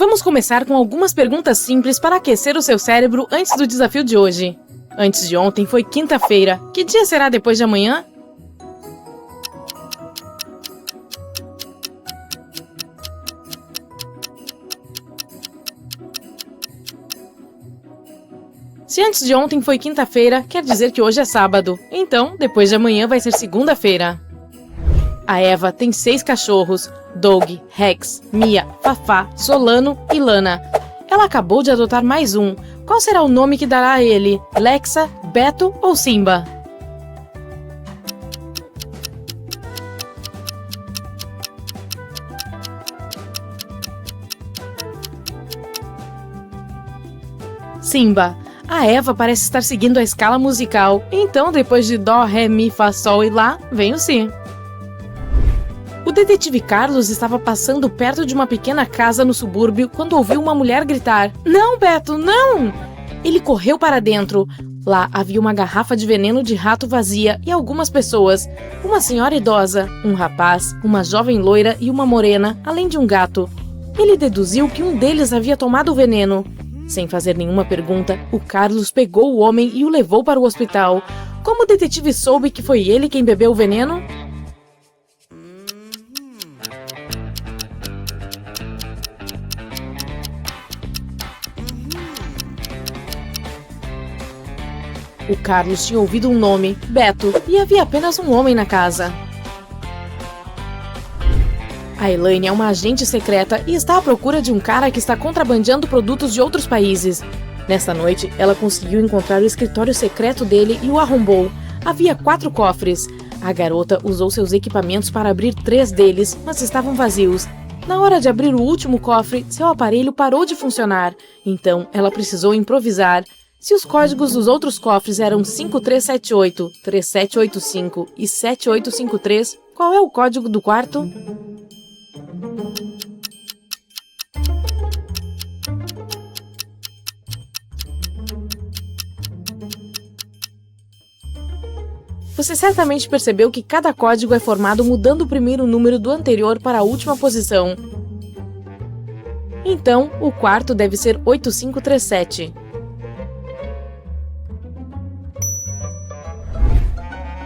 Vamos começar com algumas perguntas simples para aquecer o seu cérebro antes do desafio de hoje. Antes de ontem foi quinta-feira. Que dia será depois de amanhã? Se antes de ontem foi quinta-feira, quer dizer que hoje é sábado. Então, depois de amanhã vai ser segunda-feira. A Eva tem 6 cachorros: Doug, Rex, Mia, Fafá, Solano e Lana. Ela acabou de adotar mais um. Qual será o nome que dará a ele? Lexa, Beto ou Simba? Simba. A Eva parece estar seguindo a escala musical. Então, depois de Dó, Ré, Mi, Fá, Sol e Lá, vem o Si. O detetive Carlos estava passando perto de uma pequena casa no subúrbio quando ouviu uma mulher gritar: "Não, Beto, não!" Ele correu para dentro. Lá havia uma garrafa de veneno de rato vazia e algumas pessoas. Uma senhora idosa, um rapaz, uma jovem loira e uma morena, além de um gato. Ele deduziu que um deles havia tomado o veneno. Sem fazer nenhuma pergunta, o Carlos pegou o homem e o levou para o hospital. Como o detetive soube que foi ele quem bebeu o veneno? O Carlos tinha ouvido um nome, Beto, e havia apenas um homem na casa. A Elaine é uma agente secreta e está à procura de um cara que está contrabandeando produtos de outros países. Nessa noite, ela conseguiu encontrar o escritório secreto dele e o arrombou. Havia 4 cofres. A garota usou seus equipamentos para abrir 3 deles, mas estavam vazios. Na hora de abrir o último cofre, seu aparelho parou de funcionar. Então, ela precisou improvisar. Se os códigos dos outros cofres eram 5378, 3785 e 7853, qual é o código do quarto? Você certamente percebeu que cada código é formado mudando o primeiro número do anterior para a última posição. Então, o quarto deve ser 8537.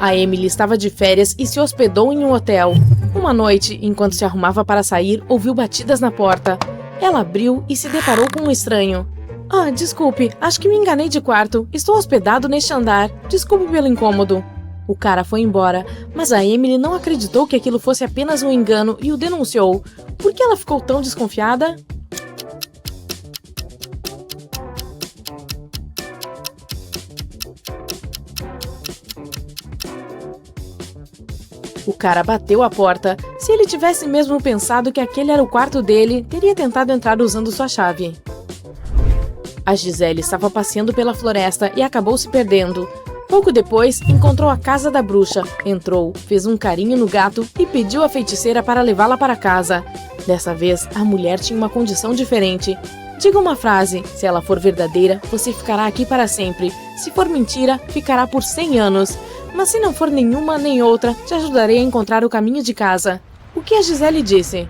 A Emily estava de férias e se hospedou em um hotel. Uma noite, enquanto se arrumava para sair, ouviu batidas na porta. Ela abriu e se deparou com um estranho. "Ah, desculpe, acho que me enganei de quarto. Estou hospedado neste andar. Desculpe pelo incômodo." O cara foi embora, mas a Emily não acreditou que aquilo fosse apenas um engano e o denunciou. Por que ela ficou tão desconfiada? O cara bateu a porta. Se ele tivesse mesmo pensado que aquele era o quarto dele, teria tentado entrar usando sua chave. A Gisele estava passeando pela floresta e acabou se perdendo. Pouco depois, encontrou a casa da bruxa, entrou, fez um carinho no gato e pediu à feiticeira para levá-la para casa. Dessa vez, a mulher tinha uma condição diferente. Diga uma frase: se ela for verdadeira, você ficará aqui para sempre. Se for mentira, ficará por 100 anos. Mas se não for nenhuma nem outra, te ajudarei a encontrar o caminho de casa. O que a Gisele disse?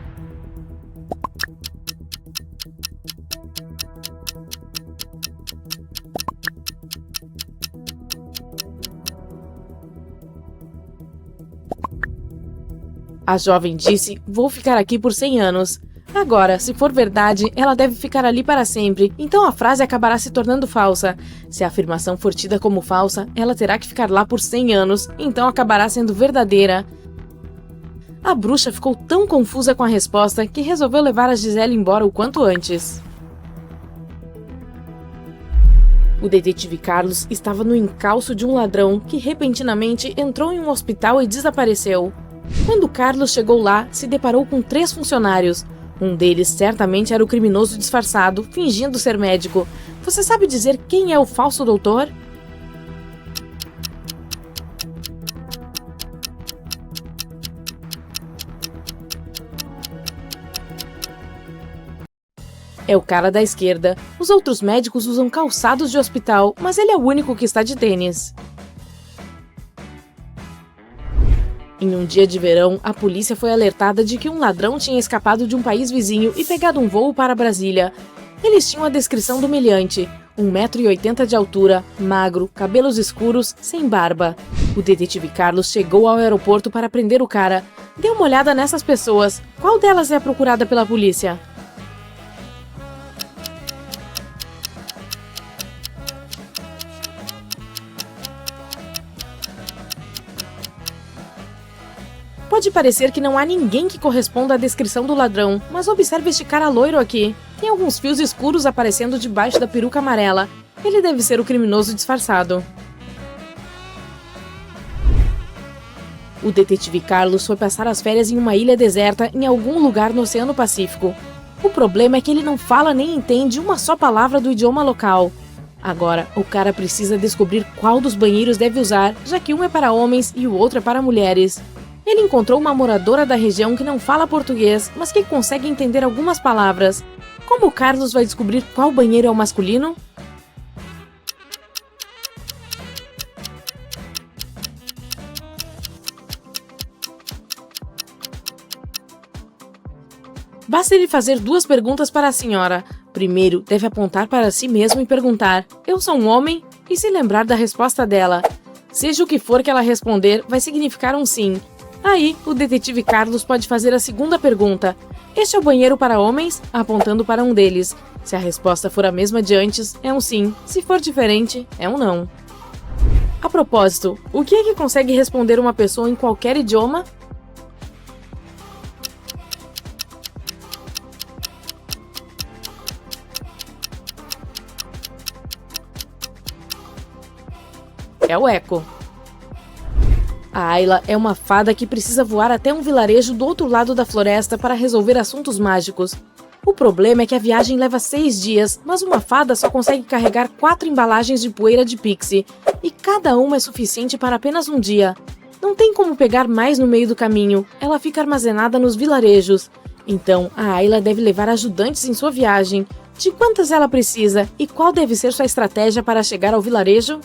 A jovem disse: "Vou ficar aqui por 100 anos. Agora, se for verdade, ela deve ficar ali para sempre, então a frase acabará se tornando falsa. Se a afirmação for tida como falsa, ela terá que ficar lá por 100 anos, então acabará sendo verdadeira." A bruxa ficou tão confusa com a resposta que resolveu levar a Gisele embora o quanto antes. O detetive Carlos estava no encalço de um ladrão que repentinamente entrou em um hospital e desapareceu. Quando Carlos chegou lá, se deparou com 3 funcionários. Um deles certamente era o criminoso disfarçado, fingindo ser médico. Você sabe dizer quem é o falso doutor? É o cara da esquerda. Os outros médicos usam calçados de hospital, mas ele é o único que está de tênis. Em um dia de verão, a polícia foi alertada de que um ladrão tinha escapado de um país vizinho e pegado um voo para Brasília. Eles tinham a descrição do meliante: 1,80 m de altura, magro, cabelos escuros, sem barba. O detetive Carlos chegou ao aeroporto para prender o cara. Dê uma olhada nessas pessoas. Qual delas é procurada pela polícia? Pode parecer que não há ninguém que corresponda à descrição do ladrão, mas observe este cara loiro aqui. Tem alguns fios escuros aparecendo debaixo da peruca amarela. Ele deve ser o criminoso disfarçado. O detetive Carlos foi passar as férias em uma ilha deserta em algum lugar no Oceano Pacífico. O problema é que ele não fala nem entende uma só palavra do idioma local. Agora, o cara precisa descobrir qual dos banheiros deve usar, já que um é para homens e o outro é para mulheres. Ele encontrou uma moradora da região que não fala português, mas que consegue entender algumas palavras. Como o Carlos vai descobrir qual banheiro é o masculino? Basta ele fazer duas perguntas para a senhora. Primeiro, deve apontar para si mesmo e perguntar: "Eu sou um homem?" e se lembrar da resposta dela. Seja o que for que ela responder, vai significar um sim. Aí, o detetive Carlos pode fazer a segunda pergunta: "Este é o banheiro para homens?" apontando para um deles. Se a resposta for a mesma de antes, é um sim. Se for diferente, é um não. A propósito, o que é que consegue responder uma pessoa em qualquer idioma? É o eco. A Ayla é uma fada que precisa voar até um vilarejo do outro lado da floresta para resolver assuntos mágicos. O problema é que a viagem leva 6 dias, mas uma fada só consegue carregar 4 embalagens de poeira de pixie, e cada uma é suficiente para apenas um dia. Não tem como pegar mais no meio do caminho, ela fica armazenada nos vilarejos. Então, a Ayla deve levar ajudantes em sua viagem. De quantas ela precisa e qual deve ser sua estratégia para chegar ao vilarejo?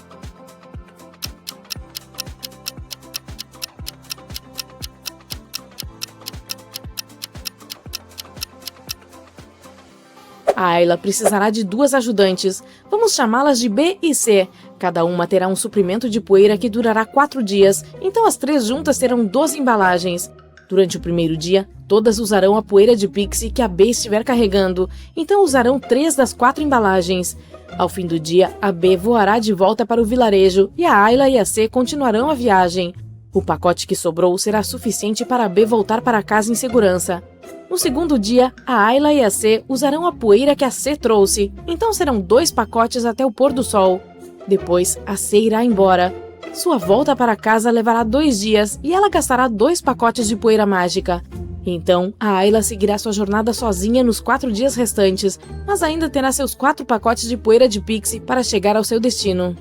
A Ayla precisará de 2 ajudantes. Vamos chamá-las de B e C. Cada uma terá um suprimento de poeira que durará 4 dias, então as 3 juntas terão 12 embalagens. Durante o primeiro dia, todas usarão a poeira de pixie que a B estiver carregando, então usarão 3 das 4 embalagens. Ao fim do dia, a B voará de volta para o vilarejo e a Ayla e a C continuarão a viagem. O pacote que sobrou será suficiente para a B voltar para casa em segurança. No segundo dia, a Ayla e a C usarão a poeira que a C trouxe, então serão 2 pacotes até o pôr do sol. Depois, a C irá embora. Sua volta para casa levará 2 dias e ela gastará 2 pacotes de poeira mágica. Então, a Ayla seguirá sua jornada sozinha nos 4 dias restantes, mas ainda terá seus 4 pacotes de poeira de pixie para chegar ao seu destino.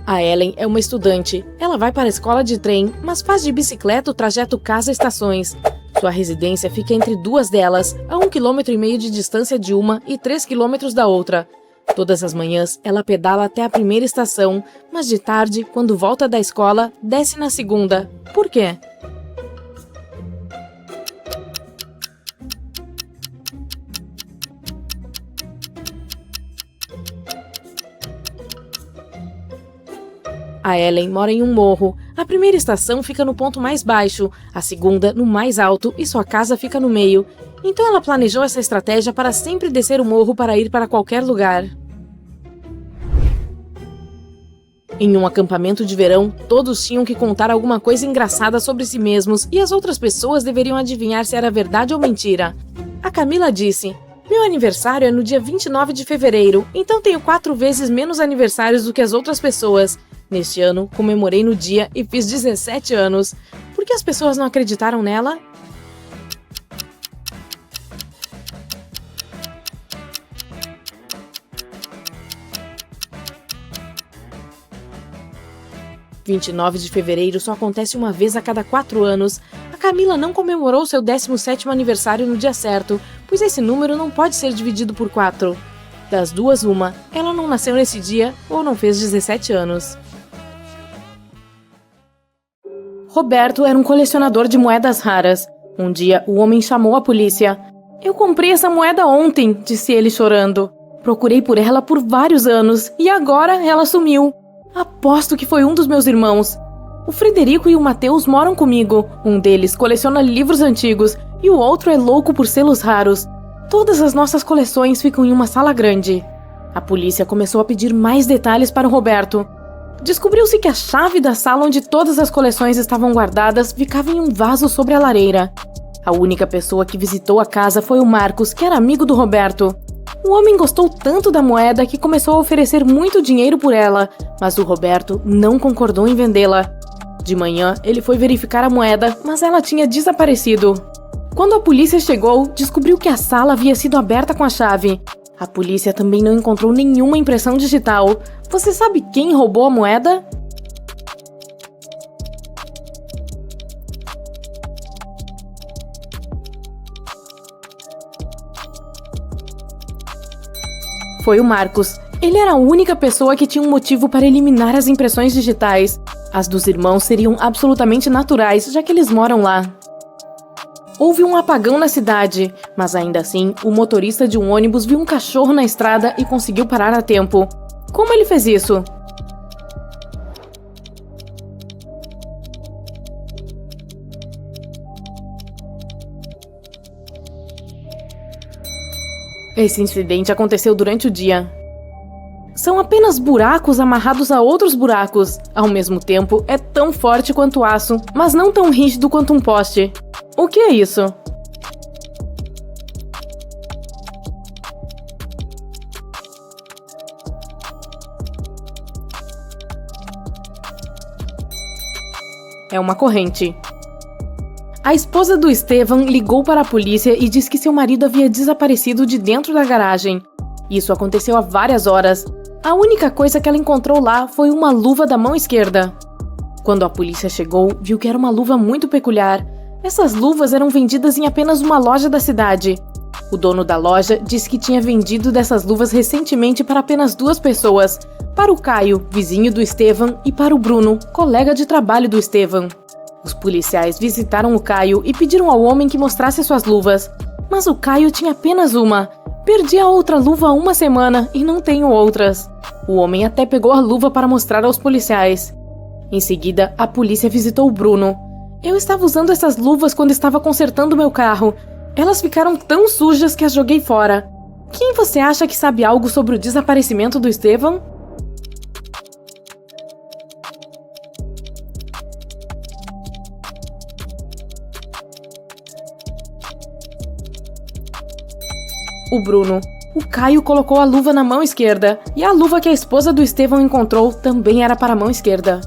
A Ellen é uma estudante. Ela vai para a escola de trem, mas faz de bicicleta o trajeto casa-estações. Sua residência fica entre 2 delas, a 1,5 km de distância de uma e 3 km da outra. Todas as manhãs, ela pedala até a primeira estação, mas de tarde, quando volta da escola, desce na segunda. Por quê? A Ellen mora em um morro. A primeira estação fica no ponto mais baixo, a segunda no mais alto e sua casa fica no meio. Então ela planejou essa estratégia para sempre descer o morro para ir para qualquer lugar. Em um acampamento de verão, todos tinham que contar alguma coisa engraçada sobre si mesmos e as outras pessoas deveriam adivinhar se era verdade ou mentira. A Camila disse: "Meu aniversário é no dia 29 de fevereiro, então tenho 4 vezes menos aniversários do que as outras pessoas. Neste ano, comemorei no dia e fiz 17 anos. Por que as pessoas não acreditaram nela?" "29 de fevereiro só acontece uma vez a cada 4 anos. A Camila não comemorou seu 17º aniversário no dia certo, pois esse número não pode ser dividido por 4. Das duas, uma. Ela não nasceu nesse dia ou não fez 17 anos. Roberto era um colecionador de moedas raras. Um dia, o homem chamou a polícia. Eu comprei essa moeda ontem, disse ele chorando. Procurei por ela por vários anos e agora ela sumiu. Aposto que foi um dos meus irmãos. O Frederico e o Mateus moram comigo. Um deles coleciona livros antigos e o outro é louco por selos raros. Todas as nossas coleções ficam em uma sala grande. A polícia começou a pedir mais detalhes para o Roberto. Descobriu-se que a chave da sala onde todas as coleções estavam guardadas ficava em um vaso sobre a lareira. A única pessoa que visitou a casa foi o Marcos, que era amigo do Roberto. O homem gostou tanto da moeda que começou a oferecer muito dinheiro por ela, mas o Roberto não concordou em vendê-la. De manhã, ele foi verificar a moeda, mas ela tinha desaparecido. Quando a polícia chegou, descobriu que a sala havia sido aberta com a chave. A polícia também não encontrou nenhuma impressão digital. Você sabe quem roubou a moeda? Foi o Marcos. Ele era a única pessoa que tinha um motivo para eliminar as impressões digitais. As dos irmãos seriam absolutamente naturais, já que eles moram lá. Houve um apagão na cidade, mas ainda assim, o motorista de um ônibus viu um cachorro na estrada e conseguiu parar a tempo. Como ele fez isso? Esse incidente aconteceu durante o dia. São apenas buracos amarrados a outros buracos. Ao mesmo tempo, é tão forte quanto aço, mas não tão rígido quanto um poste. O que é isso? É uma corrente. A esposa do Estevam ligou para a polícia e disse que seu marido havia desaparecido de dentro da garagem. Isso aconteceu há várias horas. A única coisa que ela encontrou lá foi uma luva da mão esquerda. Quando a polícia chegou, viu que era uma luva muito peculiar. Essas luvas eram vendidas em apenas uma loja da cidade. O dono da loja disse que tinha vendido dessas luvas recentemente para apenas 2 pessoas. Para o Caio, vizinho do Estevam, e para o Bruno, colega de trabalho do Estevam. Os policiais visitaram o Caio e pediram ao homem que mostrasse suas luvas. Mas o Caio tinha apenas uma. Perdi a outra luva há uma semana e não tenho outras. O homem até pegou a luva para mostrar aos policiais. Em seguida, a polícia visitou o Bruno. Eu estava usando essas luvas quando estava consertando meu carro. Elas ficaram tão sujas que as joguei fora. Quem você acha que sabe algo sobre o desaparecimento do Estevam? O Bruno. O Caio colocou a luva na mão esquerda, e a luva que a esposa do Estevam encontrou também era para a mão esquerda.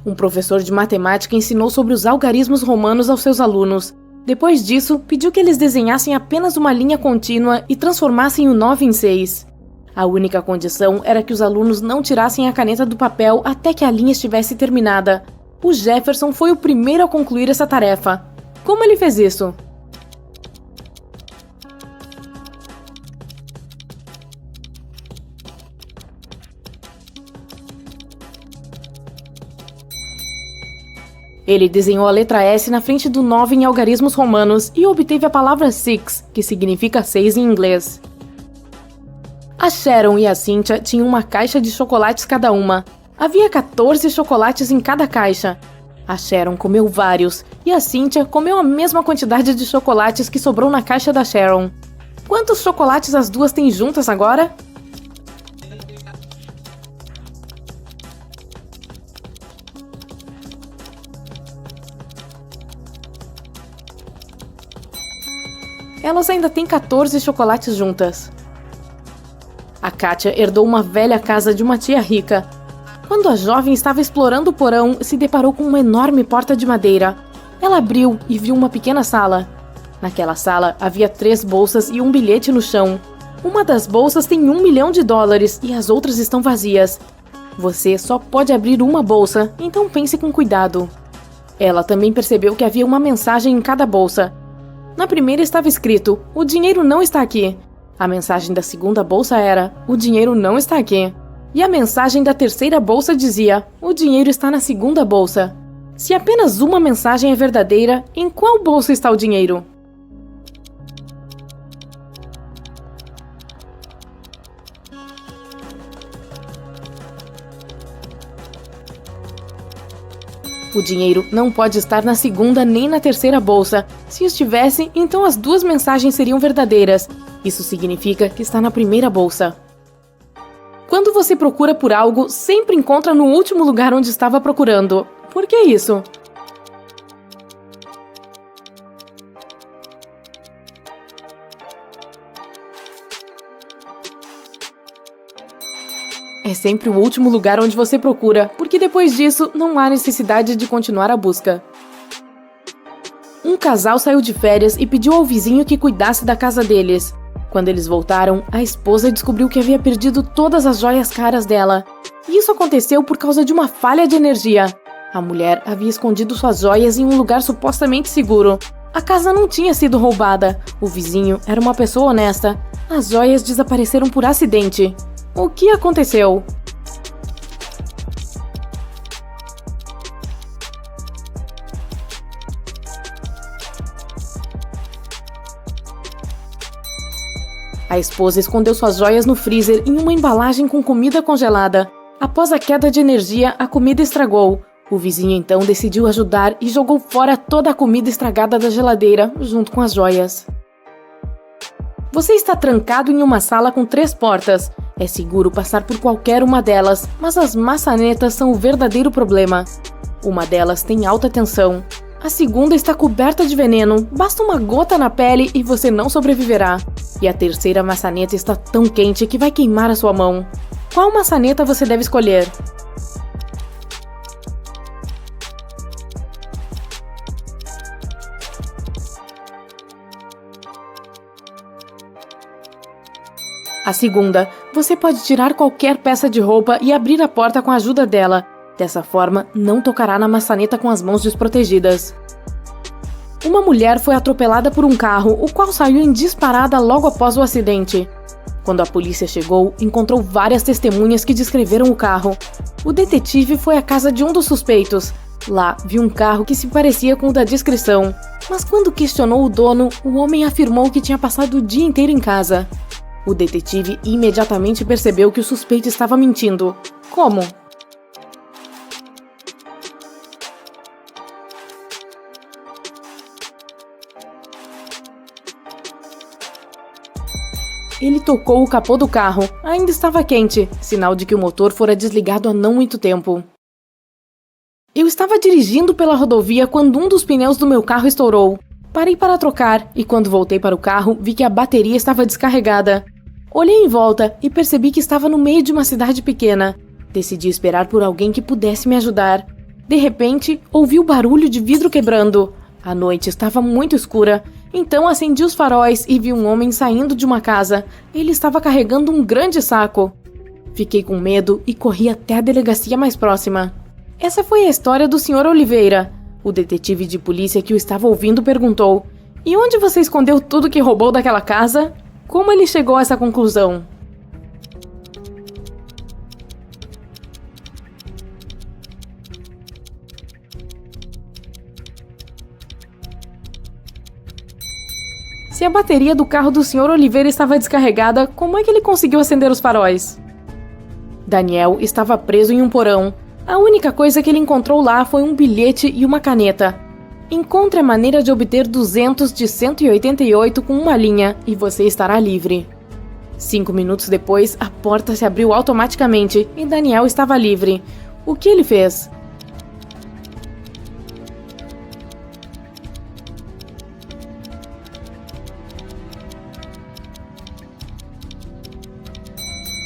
Um professor de matemática ensinou sobre os algarismos romanos aos seus alunos. Depois disso, pediu que eles desenhassem apenas uma linha contínua e transformassem o 9 em 6. A única condição era que os alunos não tirassem a caneta do papel até que a linha estivesse terminada. O Jefferson foi o primeiro a concluir essa tarefa. Como ele fez isso? Ele desenhou a letra S na frente do 9 em algarismos romanos e obteve a palavra six, que significa 6 em inglês. A Sharon e a Cynthia tinham uma caixa de chocolates cada uma. Havia 14 chocolates em cada caixa. A Sharon comeu vários e a Cynthia comeu a mesma quantidade de chocolates que sobrou na caixa da Sharon. Quantos chocolates as duas têm juntas agora? Elas ainda têm 14 chocolates juntas. A Kátia herdou uma velha casa de uma tia rica. Quando a jovem estava explorando o porão, se deparou com uma enorme porta de madeira. Ela abriu e viu uma pequena sala. Naquela sala havia 3 bolsas e um bilhete no chão. Uma das bolsas tem $1 milhão e as outras estão vazias. Você só pode abrir uma bolsa, então pense com cuidado. Ela também percebeu que havia uma mensagem em cada bolsa. Na primeira estava escrito: "O dinheiro não está aqui". A mensagem da segunda bolsa era: "O dinheiro não está aqui". E a mensagem da terceira bolsa dizia: "O dinheiro está na segunda bolsa". Se apenas uma mensagem é verdadeira, em qual bolsa está o dinheiro? O dinheiro não pode estar na segunda nem na terceira bolsa. Se estivesse, então as duas mensagens seriam verdadeiras. Isso significa que está na primeira bolsa. Quando você procura por algo, sempre encontra no último lugar onde estava procurando. Por que isso? É sempre o último lugar onde você procura, porque depois disso não há necessidade de continuar a busca. Um casal saiu de férias e pediu ao vizinho que cuidasse da casa deles. Quando eles voltaram, a esposa descobriu que havia perdido todas as joias caras dela. E isso aconteceu por causa de uma falha de energia. A mulher havia escondido suas joias em um lugar supostamente seguro. A casa não tinha sido roubada. O vizinho era uma pessoa honesta. As joias desapareceram por acidente. O que aconteceu? A esposa escondeu suas joias no freezer em uma embalagem com comida congelada. Após a queda de energia, a comida estragou. O vizinho então decidiu ajudar e jogou fora toda a comida estragada da geladeira, junto com as joias. Você está trancado em uma sala com 3 portas. É seguro passar por qualquer uma delas, mas as maçanetas são o verdadeiro problema. Uma delas tem alta tensão. A segunda está coberta de veneno, basta uma gota na pele e você não sobreviverá. E a terceira maçaneta está tão quente que vai queimar a sua mão. Qual maçaneta você deve escolher? A segunda, você pode tirar qualquer peça de roupa e abrir a porta com a ajuda dela. Dessa forma, não tocará na maçaneta com as mãos desprotegidas. Uma mulher foi atropelada por um carro, o qual saiu em disparada logo após o acidente. Quando a polícia chegou, encontrou várias testemunhas que descreveram o carro. O detetive foi à casa de um dos suspeitos. Lá, viu um carro que se parecia com o da descrição. Mas quando questionou o dono, o homem afirmou que tinha passado o dia inteiro em casa. O detetive imediatamente percebeu que o suspeito estava mentindo. Como? Ele tocou o capô do carro. Ainda estava quente, sinal de que o motor fora desligado há não muito tempo. Eu estava dirigindo pela rodovia quando um dos pneus do meu carro estourou. Parei para trocar e quando voltei para o carro, vi que a bateria estava descarregada. Olhei em volta e percebi que estava no meio de uma cidade pequena. Decidi esperar por alguém que pudesse me ajudar. De repente, ouvi o barulho de vidro quebrando. A noite estava muito escura, então acendi os faróis e vi um homem saindo de uma casa. Ele estava carregando um grande saco. Fiquei com medo e corri até a delegacia mais próxima. Essa foi a história do Sr. Oliveira. O detetive de polícia que o estava ouvindo perguntou: "E onde você escondeu tudo que roubou daquela casa?" Como ele chegou a essa conclusão? Se a bateria do carro do Sr. Oliveira estava descarregada, como é que ele conseguiu acender os faróis? Daniel estava preso em um porão. A única coisa que ele encontrou lá foi um bilhete e uma caneta. Encontre a maneira de obter 200 de 188 com uma linha e você estará livre. 5 minutos depois, a porta se abriu automaticamente e Daniel estava livre. O que ele fez?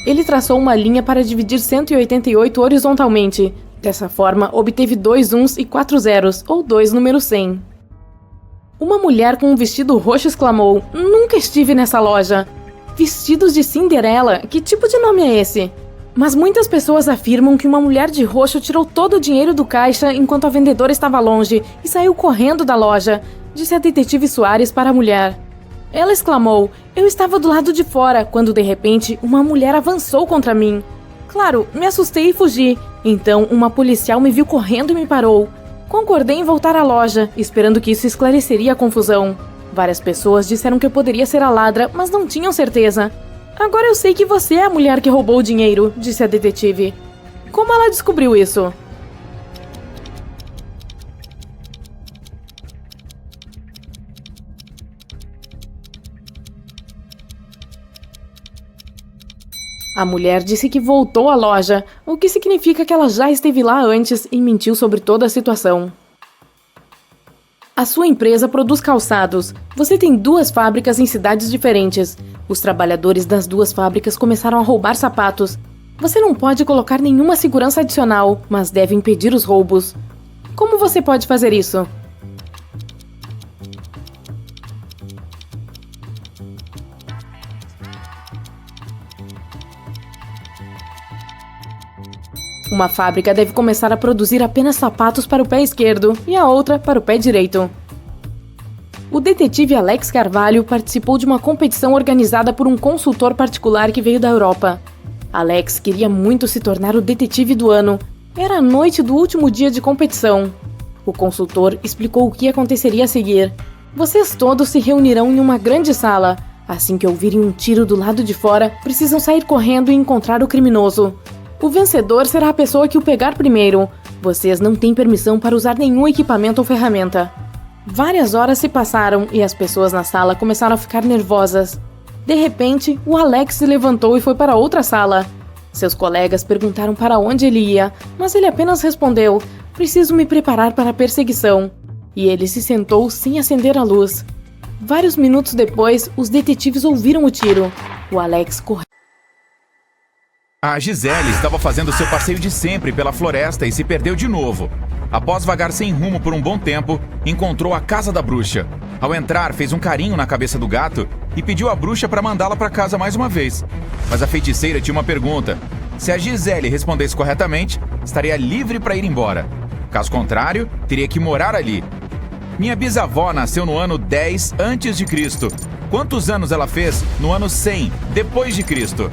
Ele traçou uma linha para dividir 188 horizontalmente. Dessa forma, obteve 2 uns e 4 zeros, ou 2 números 100. Uma mulher com um vestido roxo exclamou: "Nunca estive nessa loja." Vestidos de Cinderela? Que tipo de nome é esse? Mas muitas pessoas afirmam que uma mulher de roxo tirou todo o dinheiro do caixa enquanto a vendedora estava longe e saiu correndo da loja, disse a detetive Soares para a mulher. Ela exclamou: "Eu estava do lado de fora, quando de repente uma mulher avançou contra mim. Claro, me assustei e fugi. Então uma policial me viu correndo e me parou. Concordei em voltar à loja, esperando que isso esclareceria a confusão. Várias pessoas disseram que eu poderia ser a ladra, mas não tinham certeza. Agora eu sei que você é a mulher que roubou o dinheiro, disse a detetive. Como ela descobriu isso? A mulher disse que voltou à loja, o que significa que ela já esteve lá antes e mentiu sobre toda a situação. A sua empresa produz calçados. Você tem 2 fábricas em cidades diferentes. Os trabalhadores das 2 fábricas começaram a roubar sapatos. Você não pode colocar nenhuma segurança adicional, mas deve impedir os roubos. Como você pode fazer isso? Uma fábrica deve começar a produzir apenas sapatos para o pé esquerdo e a outra para o pé direito. O detetive Alex Carvalho participou de uma competição organizada por um consultor particular que veio da Europa. Alex queria muito se tornar o detetive do ano. Era a noite do último dia de competição. O consultor explicou o que aconteceria a seguir. Vocês todos se reunirão em uma grande sala. Assim que ouvirem um tiro do lado de fora, precisam sair correndo e encontrar o criminoso. O vencedor será a pessoa que o pegar primeiro. Vocês não têm permissão para usar nenhum equipamento ou ferramenta. Várias horas se passaram e as pessoas na sala começaram a ficar nervosas. De repente, o Alex se levantou e foi para outra sala. Seus colegas perguntaram para onde ele ia, mas ele apenas respondeu: "Preciso me preparar para a perseguição." E ele se sentou sem acender a luz. Vários minutos depois, os detetives ouviram o tiro. O Alex correu. A Gisele estava fazendo seu passeio de sempre pela floresta e se perdeu de novo. Após vagar sem rumo por um bom tempo, encontrou a casa da bruxa. Ao entrar, fez um carinho na cabeça do gato e pediu à bruxa para mandá-la para casa mais uma vez. Mas a feiticeira tinha uma pergunta. Se a Gisele respondesse corretamente, estaria livre para ir embora. Caso contrário, teria que morar ali. Minha bisavó nasceu no ano 10 a.C. Quantos anos ela fez no ano 100 depois de Cristo?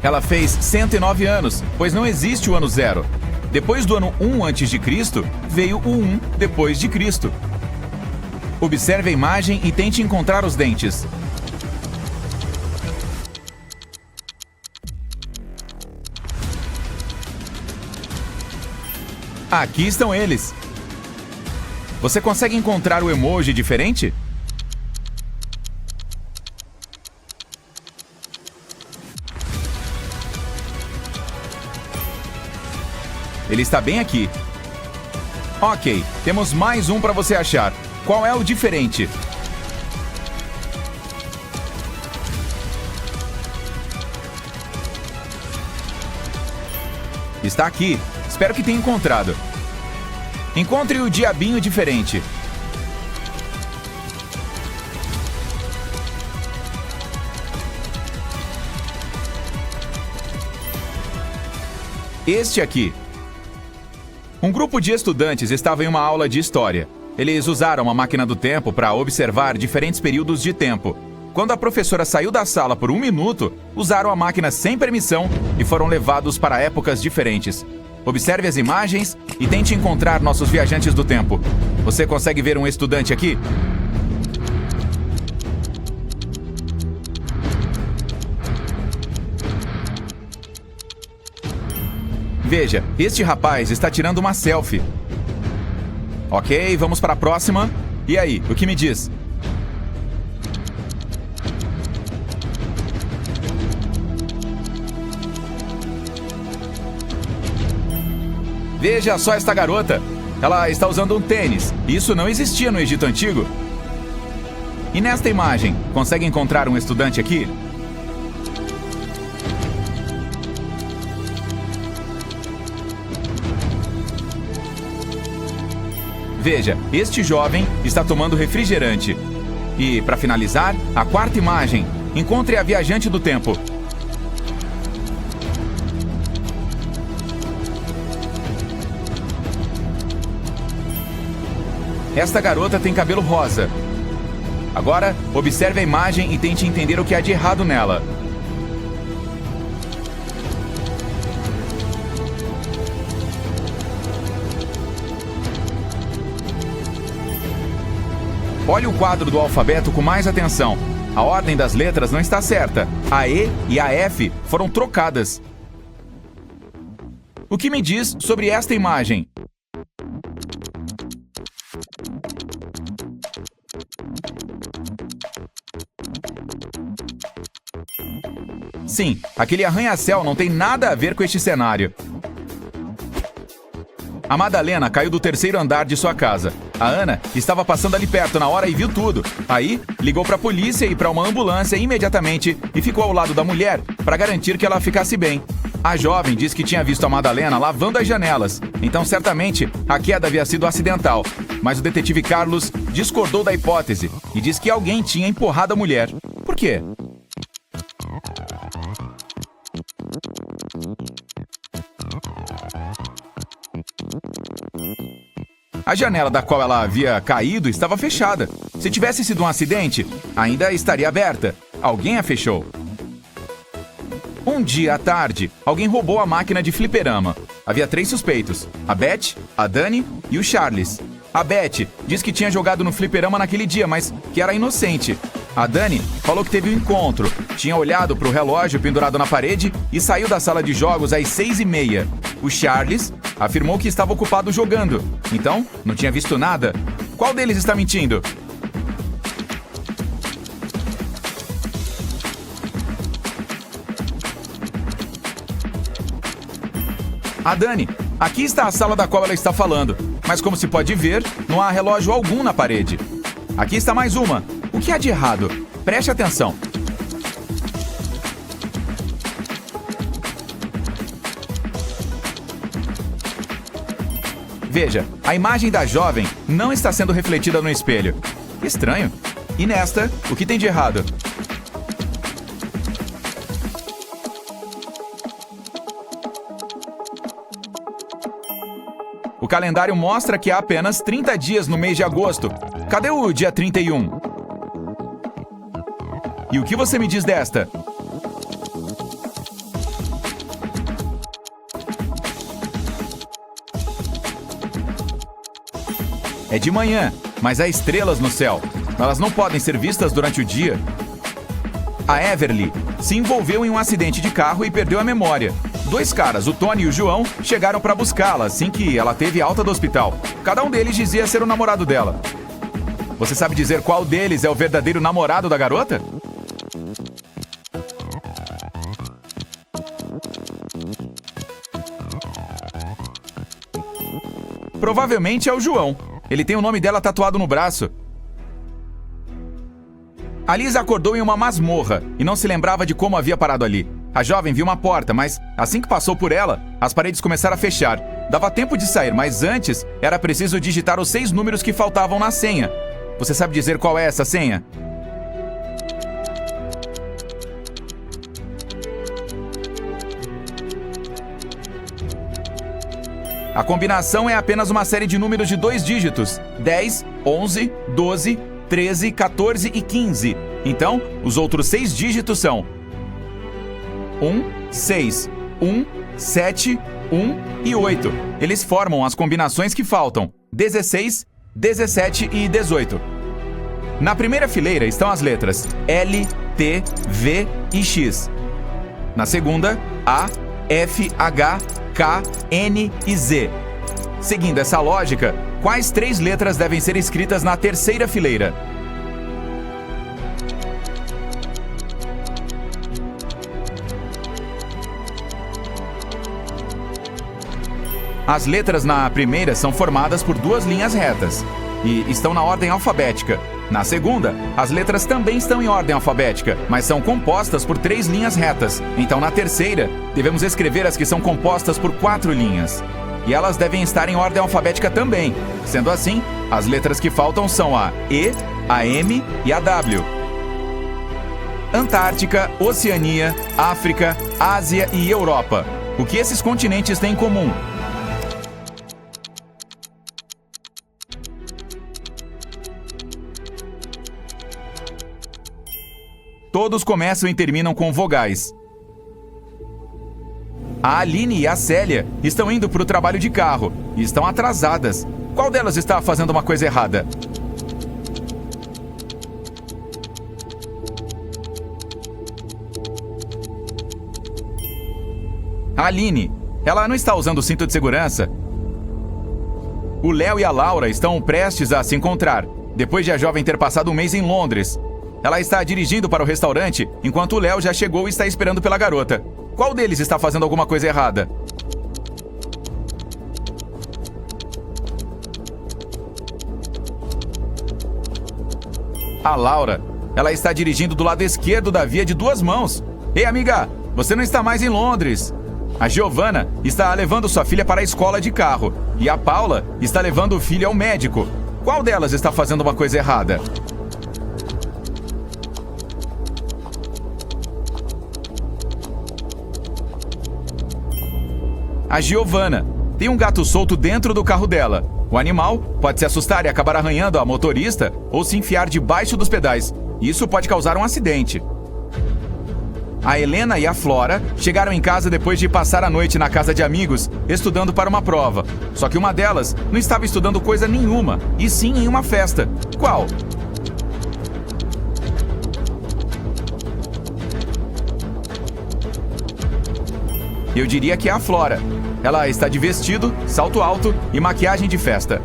Ela fez 109 anos, pois não existe o ano 0. Depois do ano 1 a.C., veio o 1 depois de Cristo. Observe a imagem e tente encontrar os dentes. Aqui estão eles. Você consegue encontrar o emoji diferente? Ele está bem aqui. Ok, temos mais um para você achar. Qual é o diferente? Está aqui. Espero que tenha encontrado. Encontre o diabinho diferente. Este aqui. Um grupo de estudantes estava em uma aula de história. Eles usaram a máquina do tempo para observar diferentes períodos de tempo. Quando a professora saiu da sala por 1 minuto, usaram a máquina sem permissão e foram levados para épocas diferentes. Observe as imagens e tente encontrar nossos viajantes do tempo. Você consegue ver um estudante aqui? Veja, este rapaz está tirando uma selfie. Ok, vamos para a próxima. E aí, o que me diz? Veja só esta garota. Ela está usando um tênis. Isso não existia no Egito Antigo. E nesta imagem, consegue encontrar um estudante aqui? Veja, este jovem está tomando refrigerante. E, para finalizar, a quarta imagem. Encontre a viajante do tempo. Esta garota tem cabelo rosa. Agora, observe a imagem e tente entender o que há de errado nela. Olhe o quadro do alfabeto com mais atenção. A ordem das letras não está certa. A E e a F foram trocadas. O que me diz sobre esta imagem? Sim, aquele arranha-céu não tem nada a ver com este cenário. A Madalena caiu do terceiro andar de sua casa. A Ana estava passando ali perto na hora e viu tudo. Aí, ligou para a polícia e para uma ambulância imediatamente e ficou ao lado da mulher para garantir que ela ficasse bem. A jovem disse que tinha visto a Madalena lavando as janelas, então certamente a queda havia sido acidental. Mas o detetive Carlos discordou da hipótese e disse que alguém tinha empurrado a mulher. Por quê? A janela da qual ela havia caído estava fechada. Se tivesse sido um acidente, ainda estaria aberta. Alguém a fechou. Um dia à tarde, alguém roubou a máquina de fliperama. Havia 3 suspeitos: a Beth, a Dani e o Charles. A Beth disse que tinha jogado no fliperama naquele dia, mas que era inocente. A Dani falou que teve um encontro, tinha olhado para o relógio pendurado na parede e saiu da sala de jogos às 6h30. O Charles afirmou que estava ocupado jogando, então não tinha visto nada. Qual deles está mentindo? A Dani, aqui está a sala da qual ela está falando, mas como se pode ver, não há relógio algum na parede. Aqui está mais uma. O que há de errado? Preste atenção. Veja, a imagem da jovem não está sendo refletida no espelho. Estranho. E nesta, o que tem de errado? O calendário mostra que há apenas 30 dias no mês de agosto. Cadê o dia 31? E o que você me diz desta? É de manhã, mas há estrelas no céu. Elas não podem ser vistas durante o dia. A Everly se envolveu em um acidente de carro e perdeu a memória. 2 caras, o Tony e o João, chegaram para buscá-la assim que ela teve alta do hospital. Cada um deles dizia ser o namorado dela. Você sabe dizer qual deles é o verdadeiro namorado da garota? Provavelmente é o João. Ele tem o nome dela tatuado no braço. A Lisa acordou em uma masmorra e não se lembrava de como havia parado ali. A jovem viu uma porta, mas assim que passou por ela, as paredes começaram a fechar. Dava tempo de sair, mas antes era preciso digitar os 6 números que faltavam na senha. Você sabe dizer qual é essa senha? A combinação é apenas uma série de números de 2 dígitos: 10, 11, 12, 13, 14 e 15. Então, os outros 6 dígitos são 1, 6, 1, 7, 1 e 8. Eles formam as combinações que faltam: 16, 17 e 18. Na primeira fileira estão as letras L, T, V e X. Na segunda, A, F, H, K, N e Z. Seguindo essa lógica, quais 3 letras devem ser escritas na terceira fileira? As letras na primeira são formadas por 2 linhas retas e estão na ordem alfabética. Na segunda, as letras também estão em ordem alfabética, mas são compostas por 3 linhas retas. Então, na terceira, devemos escrever as que são compostas por 4 linhas. E elas devem estar em ordem alfabética também. Sendo assim, as letras que faltam são a E, a M e a W. Antártica, Oceania, África, Ásia e Europa. O que esses continentes têm em comum? Todos começam e terminam com vogais. A Aline e a Célia estão indo para o trabalho de carro e estão atrasadas. Qual delas está fazendo uma coisa errada? A Aline, ela não está usando o cinto de segurança. O Léo e a Laura estão prestes a se encontrar, depois de a jovem ter passado um mês em Londres. Ela está dirigindo para o restaurante, enquanto o Léo já chegou e está esperando pela garota. Qual deles está fazendo alguma coisa errada? A Laura, ela está dirigindo do lado esquerdo da via de duas mãos. Ei, amiga, você não está mais em Londres. A Giovana está levando sua filha para a escola de carro e a Paula está levando o filho ao médico. Qual delas está fazendo uma coisa errada? A Giovana tem um gato solto dentro do carro dela. O animal pode se assustar e acabar arranhando a motorista ou se enfiar debaixo dos pedais. Isso pode causar um acidente. A Helena e a Flora chegaram em casa depois de passar a noite na casa de amigos, estudando para uma prova. Só que uma delas não estava estudando coisa nenhuma, e sim em uma festa. Qual? Eu diria que é a Flora. Ela está de vestido, salto alto e maquiagem de festa.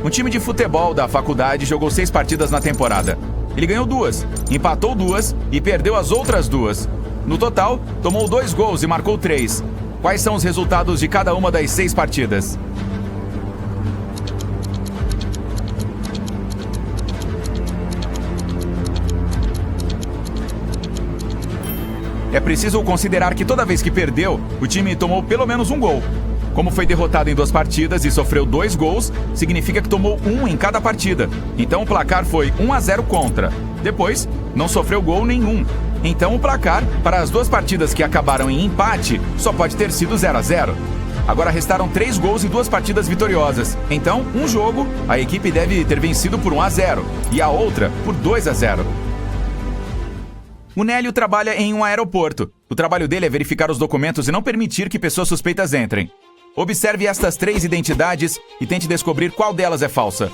Um time de futebol da faculdade jogou 6 partidas na temporada. Ele ganhou 2, empatou 2 e perdeu as outras 2. No total, tomou 2 gols e marcou 3. Quais são os resultados de cada uma das 6 partidas? É preciso considerar que toda vez que perdeu, o time tomou pelo menos um gol. Como foi derrotado em 2 partidas e sofreu 2 gols, significa que tomou 1 em cada partida. Então o placar foi 1-0 contra. Depois, não sofreu gol nenhum. Então o placar, para as 2 partidas que acabaram em empate, só pode ter sido 0-0. Agora restaram 3 gols e 2 partidas vitoriosas. Então, um jogo, a equipe deve ter vencido por 1-0 e a outra por 2-0. O Nélio trabalha em um aeroporto. O trabalho dele é verificar os documentos e não permitir que pessoas suspeitas entrem. Observe estas 3 identidades e tente descobrir qual delas é falsa.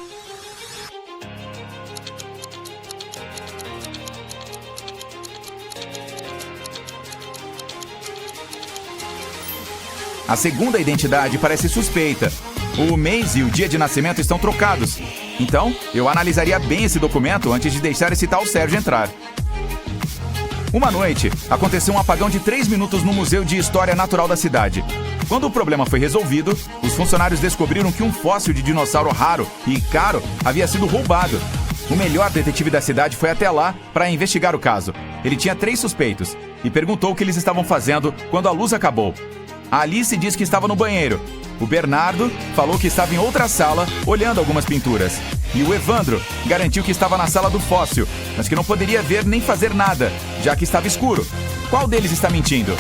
A segunda identidade parece suspeita. O mês e o dia de nascimento estão trocados. Então, eu analisaria bem esse documento antes de deixar esse tal Sérgio entrar. Uma noite, aconteceu um apagão de 3 minutos no Museu de História Natural da cidade. Quando o problema foi resolvido, os funcionários descobriram que um fóssil de dinossauro raro e caro havia sido roubado. O melhor detetive da cidade foi até lá para investigar o caso. Ele tinha 3 suspeitos e perguntou o que eles estavam fazendo quando a luz acabou. A Alice disse que estava no banheiro. O Bernardo falou que estava em outra sala, olhando algumas pinturas. E o Evandro garantiu que estava na sala do fóssil, mas que não poderia ver nem fazer nada, já que estava escuro. Qual deles está mentindo?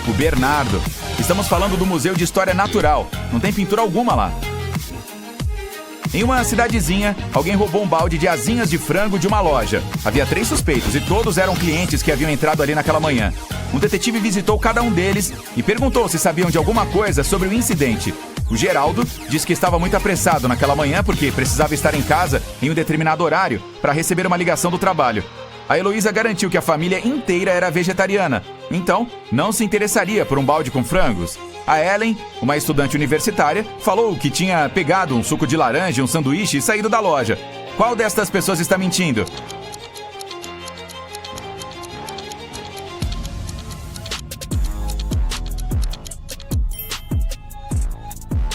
O Bernardo. Estamos falando do Museu de História Natural. Não tem pintura alguma lá. Em uma cidadezinha, alguém roubou um balde de asinhas de frango de uma loja. Havia 3 suspeitos e todos eram clientes que haviam entrado ali naquela manhã. Um detetive visitou cada um deles e perguntou se sabiam de alguma coisa sobre o incidente. O Geraldo disse que estava muito apressado naquela manhã porque precisava estar em casa em um determinado horário para receber uma ligação do trabalho. A Heloísa garantiu que a família inteira era vegetariana, então não se interessaria por um balde com frangos. A Ellen, uma estudante universitária, falou que tinha pegado um suco de laranja e um sanduíche e saído da loja. Qual destas pessoas está mentindo?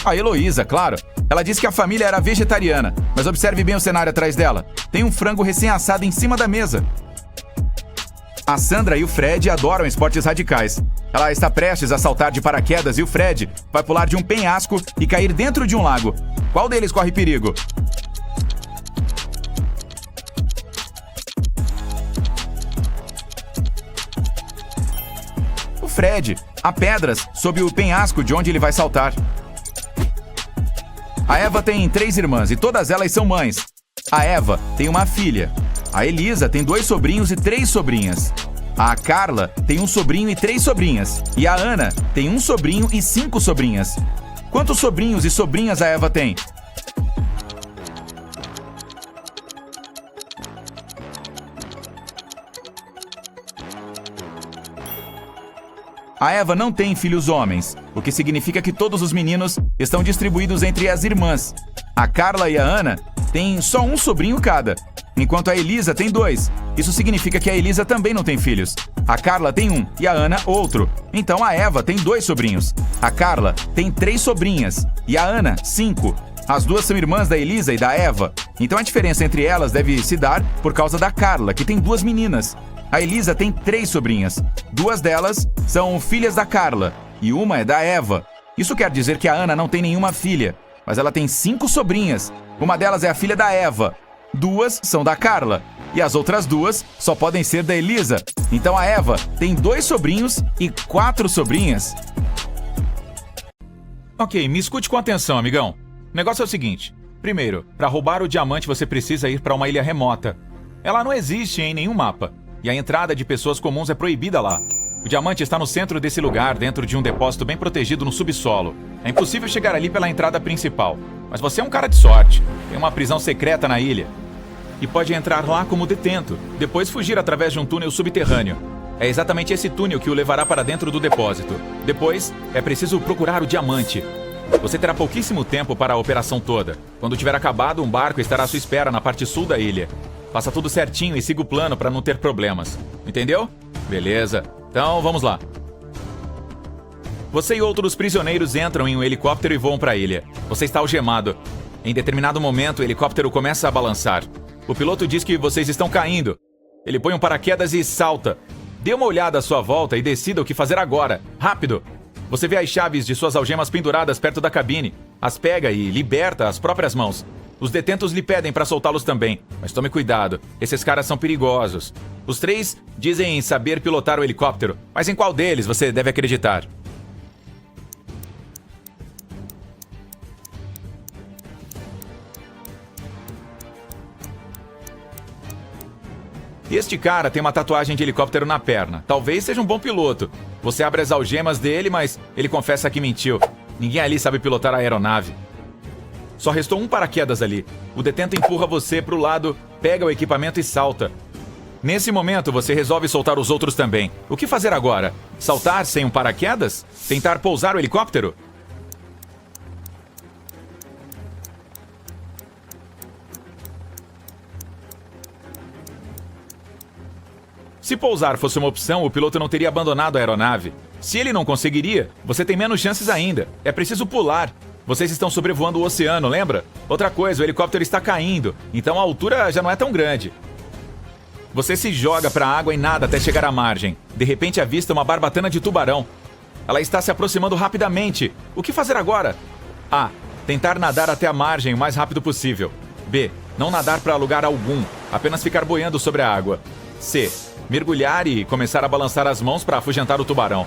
A Heloísa, claro. Ela disse que a família era vegetariana, mas observe bem o cenário atrás dela. Tem um frango recém-assado em cima da mesa. A Sandra e o Fred adoram esportes radicais. Ela está prestes a saltar de paraquedas e o Fred vai pular de um penhasco e cair dentro de um lago. Qual deles corre perigo? Fred. Há pedras sob o penhasco de onde ele vai saltar. A Eva tem 3 irmãs e todas elas são mães. A Eva tem uma filha. A Elisa tem 2 sobrinhos e 3 sobrinhas. A Carla tem um sobrinho e 3 sobrinhas. E a Ana tem um sobrinho e 5 sobrinhas. Quantos sobrinhos e sobrinhas a Eva tem? A Eva não tem filhos homens, o que significa que todos os meninos estão distribuídos entre as irmãs. A Carla e a Ana têm só um sobrinho cada, enquanto a Elisa tem 2. Isso significa que a Elisa também não tem filhos. A Carla tem 1 e a Ana outro. Então a Eva tem 2 sobrinhos. A Carla tem 3 sobrinhas e a Ana 5. As 2 são irmãs da Elisa e da Eva. Então a diferença entre elas deve se dar por causa da Carla, que tem 2 meninas. A Elisa tem 3 sobrinhas. 2 delas são filhas da Carla e uma é da Eva. Isso quer dizer que a Ana não tem nenhuma filha, mas ela tem 5 sobrinhas. Uma delas é a filha da Eva. 2 são da Carla e as outras 2 só podem ser da Elisa. Então a Eva tem 2 sobrinhos e 4 sobrinhas. Ok, me escute com atenção, amigão. O negócio é o seguinte. Primeiro, para roubar o diamante você precisa ir para uma ilha remota. Ela não existe em nenhum mapa. E a entrada de pessoas comuns é proibida lá. O diamante está no centro desse lugar, dentro de um depósito bem protegido no subsolo. É impossível chegar ali pela entrada principal. Mas você é um cara de sorte. Tem uma prisão secreta na ilha. E pode entrar lá como detento, depois fugir através de um túnel subterrâneo. É exatamente esse túnel que o levará para dentro do depósito. Depois, é preciso procurar o diamante. Você terá pouquíssimo tempo para a operação toda. Quando tiver acabado, um barco estará à sua espera na parte sul da ilha. Faça tudo certinho e siga o plano para não ter problemas. Entendeu? Beleza. Então, vamos lá. Você e outros prisioneiros entram em um helicóptero e voam para a ilha. Você está algemado. Em determinado momento, o helicóptero começa a balançar. O piloto diz que vocês estão caindo. Ele põe um paraquedas e salta. Dê uma olhada à sua volta e decida o que fazer agora. Rápido! Você vê as chaves de suas algemas penduradas perto da cabine. As pega e liberta as próprias mãos. Os detentos lhe pedem para soltá-los também, mas tome cuidado, esses caras são perigosos. Os 3 dizem saber pilotar o helicóptero, mas em qual deles você deve acreditar? Este cara tem uma tatuagem de helicóptero na perna. Talvez seja um bom piloto. Você abre as algemas dele, mas ele confessa que mentiu. Ninguém ali sabe pilotar a aeronave. Só restou um paraquedas ali. O detento empurra você pro lado, pega o equipamento e salta. Nesse momento, você resolve soltar os outros também. O que fazer agora? Saltar sem um paraquedas? Tentar pousar o helicóptero? Se pousar fosse uma opção, o piloto não teria abandonado a aeronave. Se ele não conseguiria, você tem menos chances ainda. É preciso pular. Vocês estão sobrevoando o oceano, lembra? Outra coisa, o helicóptero está caindo, então a altura já não é tão grande. Você se joga para a água e nada até chegar à margem. De repente avista uma barbatana de tubarão. Ela está se aproximando rapidamente. O que fazer agora? A. Tentar nadar até a margem o mais rápido possível. B. Não nadar para lugar algum, apenas ficar boiando sobre a água. C. Mergulhar e começar a balançar as mãos para afugentar o tubarão.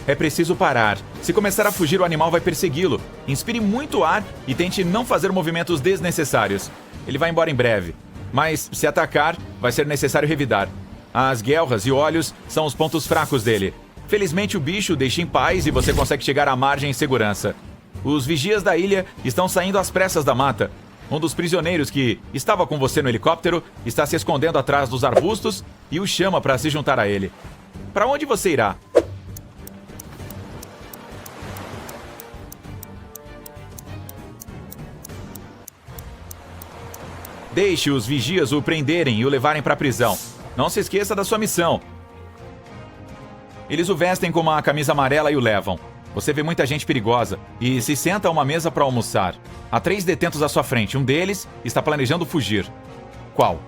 É preciso parar. Se começar a fugir, o animal vai persegui-lo. Inspire muito ar e tente não fazer movimentos desnecessários. Ele vai embora em breve. Mas, se atacar, vai ser necessário revidar. As guelras e olhos são os pontos fracos dele. Felizmente, o bicho o deixa em paz e você consegue chegar à margem em segurança. Os vigias da ilha estão saindo às pressas da mata. Um dos prisioneiros que estava com você no helicóptero está se escondendo atrás dos arbustos e o chama para se juntar a ele. Para onde você irá? Deixe os vigias o prenderem e o levarem para a prisão. Não se esqueça da sua missão. Eles o vestem com uma camisa amarela e o levam. Você vê muita gente perigosa e se senta a uma mesa para almoçar. Há 3 detentos à sua frente. Um deles está planejando fugir. Qual?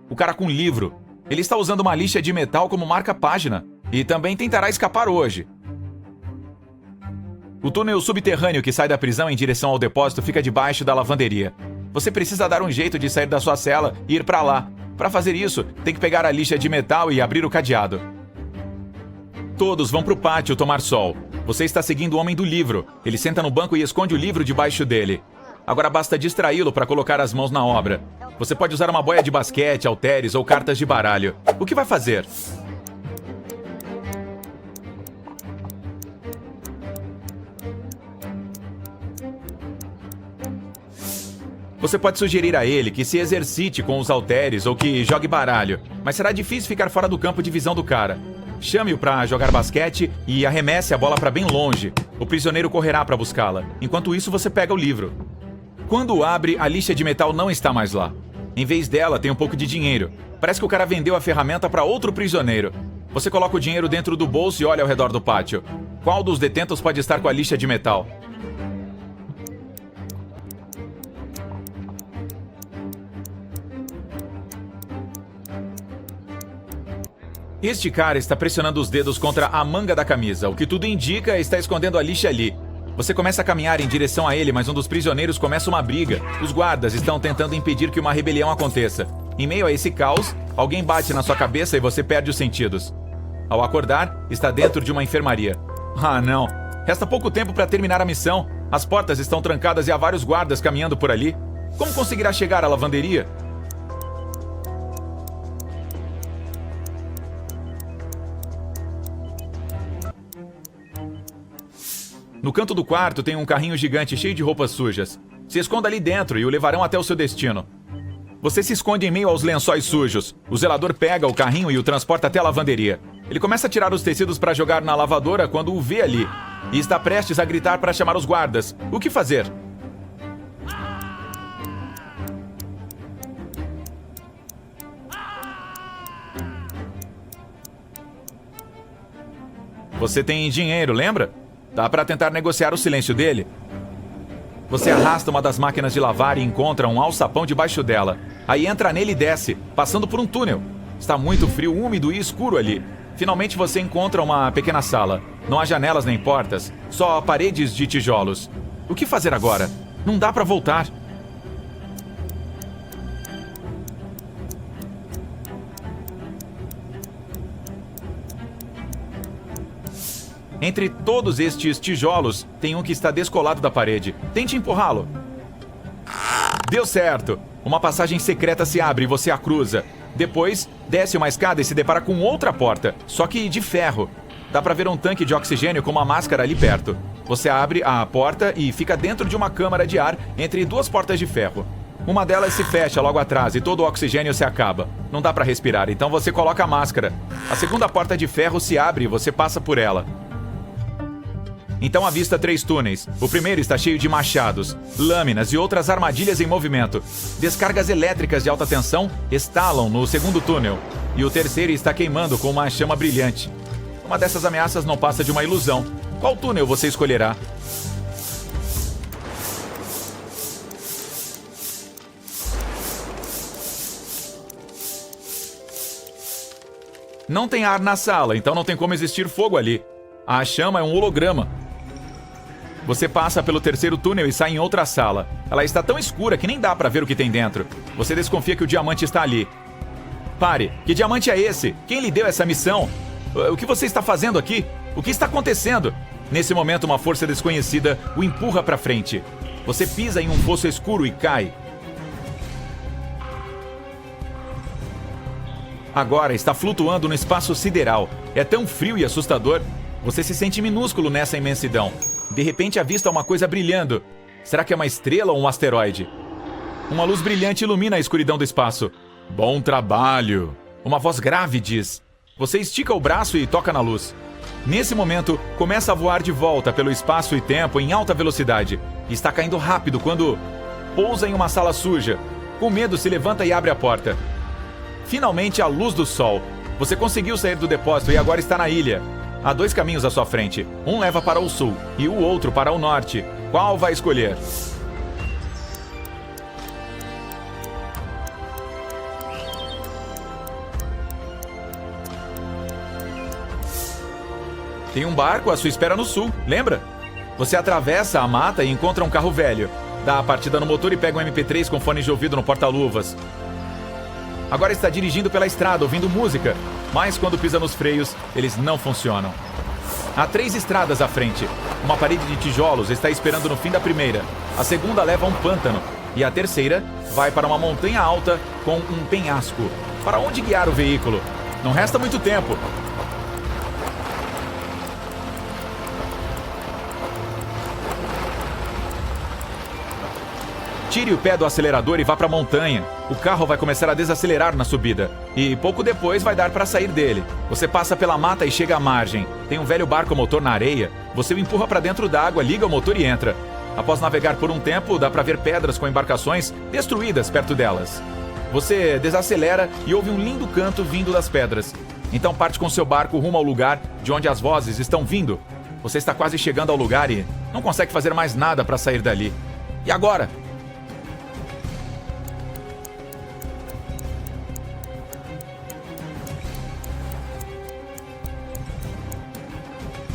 O cara com livro. Ele está usando uma lixa de metal como marca-página. E também tentará escapar hoje. O túnel subterrâneo que sai da prisão em direção ao depósito fica debaixo da lavanderia. Você precisa dar um jeito de sair da sua cela e ir para lá. Para fazer isso, tem que pegar a lixa de metal e abrir o cadeado. Todos vão para o pátio tomar sol. Você está seguindo o homem do livro. Ele senta no banco e esconde o livro debaixo dele. Agora basta distraí-lo para colocar as mãos na obra. Você pode usar uma boia de basquete, halteres ou cartas de baralho. O que vai fazer? Você pode sugerir a ele que se exercite com os halteres ou que jogue baralho, mas será difícil ficar fora do campo de visão do cara. Chame-o para jogar basquete e arremesse a bola para bem longe. O prisioneiro correrá para buscá-la. Enquanto isso, você pega o livro. Quando abre, a lixa de metal não está mais lá. Em vez dela, tem um pouco de dinheiro. Parece que o cara vendeu a ferramenta para outro prisioneiro. Você coloca o dinheiro dentro do bolso e olha ao redor do pátio. Qual dos detentos pode estar com a lixa de metal? Este cara está pressionando os dedos contra a manga da camisa. O que tudo indica, está escondendo a lixa ali. Você começa a caminhar em direção a ele, mas um dos prisioneiros começa uma briga. Os guardas estão tentando impedir que uma rebelião aconteça. Em meio a esse caos, alguém bate na sua cabeça e você perde os sentidos. Ao acordar, está dentro de uma enfermaria. Ah, não. Resta pouco tempo para terminar a missão. As portas estão trancadas e há vários guardas caminhando por ali. Como conseguirá chegar à lavanderia? No canto do quarto tem um carrinho gigante cheio de roupas sujas. Se esconda ali dentro e o levarão até o seu destino. Você se esconde em meio aos lençóis sujos. O zelador pega o carrinho e o transporta até a lavanderia. Ele começa a tirar os tecidos para jogar na lavadora quando o vê ali. E está prestes a gritar para chamar os guardas. O que fazer? Você tem dinheiro, lembra? Dá para tentar negociar o silêncio dele. Você arrasta uma das máquinas de lavar e encontra um alçapão debaixo dela. Aí entra nele e desce, passando por um túnel. Está muito frio, úmido e escuro ali. Finalmente você encontra uma pequena sala. Não há janelas nem portas, só paredes de tijolos. O que fazer agora? Não dá para voltar. Entre todos estes tijolos, tem um que está descolado da parede. Tente empurrá-lo. Deu certo! Uma passagem secreta se abre e você a cruza. Depois, desce uma escada e se depara com outra porta, só que de ferro. Dá pra ver um tanque de oxigênio com uma máscara ali perto. Você abre a porta e fica dentro de uma câmara de ar entre duas portas de ferro. Uma delas se fecha logo atrás e todo o oxigênio se acaba. Não dá pra respirar, então você coloca a máscara. A segunda porta de ferro se abre e você passa por ela. Então avista 3 túneis. O primeiro está cheio de machados, lâminas e outras armadilhas em movimento. Descargas elétricas de alta tensão estalam no segundo túnel. E o terceiro está queimando com uma chama brilhante. Uma dessas ameaças não passa de uma ilusão. Qual túnel você escolherá? Não tem ar na sala, então não tem como existir fogo ali. A chama é um holograma. Você passa pelo terceiro túnel e sai em outra sala. Ela está tão escura que nem dá pra ver o que tem dentro. Você desconfia que o diamante está ali. Pare! Que diamante é esse? Quem lhe deu essa missão? O que você está fazendo aqui? O que está acontecendo? Nesse momento, uma força desconhecida o empurra pra frente. Você pisa em um fosso escuro e cai. Agora está flutuando no espaço sideral. É tão frio e assustador. Você se sente minúsculo nessa imensidão. De repente avista uma coisa brilhando. Será que é uma estrela ou um asteroide? Uma luz brilhante ilumina a escuridão do espaço. Bom trabalho! Uma voz grave diz. Você estica o braço e toca na luz. Nesse momento, começa a voar de volta pelo espaço e tempo em alta velocidade. E está caindo rápido quando pousa em uma sala suja. Com medo, se levanta e abre a porta. Finalmente, a luz do sol. Você conseguiu sair do depósito e agora está na ilha. Há 2 caminhos à sua frente. Um leva para o sul e o outro para o norte. Qual vai escolher? Tem um barco à sua espera no sul, lembra? Você atravessa a mata e encontra um carro velho. Dá a partida no motor e pega um MP3 com fone de ouvido no porta-luvas. Agora está dirigindo pela estrada, ouvindo música, mas quando pisa nos freios, eles não funcionam. Há 3 estradas à frente. Uma parede de tijolos está esperando no fim da primeira. A segunda leva a um pântano. E a terceira vai para uma montanha alta com um penhasco. Para onde guiar o veículo? Não resta muito tempo. Tire o pé do acelerador e vá para a montanha. O carro vai começar a desacelerar na subida. E pouco depois vai dar para sair dele. Você passa pela mata e chega à margem. Tem um velho barco motor na areia. Você o empurra para dentro d'água, liga o motor e entra. Após navegar por um tempo, dá para ver pedras com embarcações destruídas perto delas. Você desacelera e ouve um lindo canto vindo das pedras. Então parte com seu barco rumo ao lugar de onde as vozes estão vindo. Você está quase chegando ao lugar e não consegue fazer mais nada para sair dali. E agora?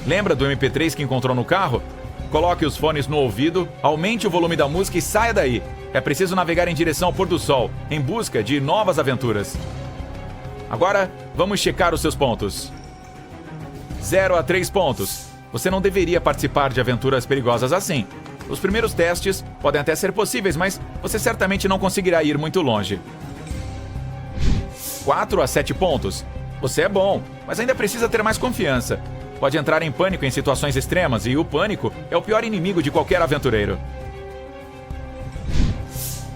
Lembra do MP3 que encontrou no carro? Coloque os fones no ouvido, aumente o volume da música e saia daí. É preciso navegar em direção ao pôr do sol, em busca de novas aventuras. Agora, vamos checar os seus pontos. 0 a 3 pontos. Você não deveria participar de aventuras perigosas assim. Os primeiros testes podem até ser possíveis, mas você certamente não conseguirá ir muito longe. 4 a 7 pontos. Você é bom, mas ainda precisa ter mais confiança. Pode entrar em pânico em situações extremas e o pânico é o pior inimigo de qualquer aventureiro.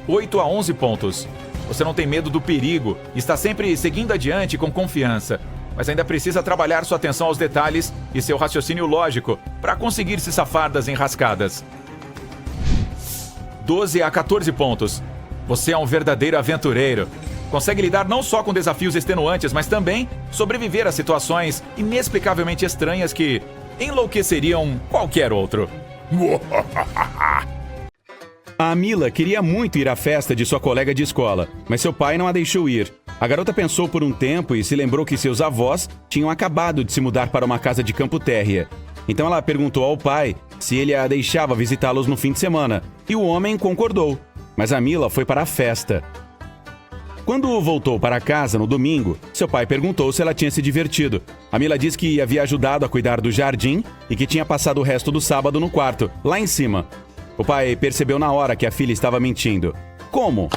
8 a 11 pontos. Você não tem medo do perigo, está sempre seguindo adiante com confiança, mas ainda precisa trabalhar sua atenção aos detalhes e seu raciocínio lógico para conseguir se safar das enrascadas. 12 a 14 pontos. Você é um verdadeiro aventureiro. Consegue lidar não só com desafios extenuantes, mas também sobreviver a situações inexplicavelmente estranhas que enlouqueceriam qualquer outro. A Mila queria muito ir à festa de sua colega de escola, mas seu pai não a deixou ir. A garota pensou por um tempo e se lembrou que seus avós tinham acabado de se mudar para uma casa de campo térrea. Então ela perguntou ao pai se ele a deixava visitá-los no fim de semana, e o homem concordou. Mas a Mila foi para a festa. Quando voltou para casa no domingo, seu pai perguntou se ela tinha se divertido. A Mila disse que havia ajudado a cuidar do jardim e que tinha passado o resto do sábado no quarto, lá em cima. O pai percebeu na hora que a filha estava mentindo. Como?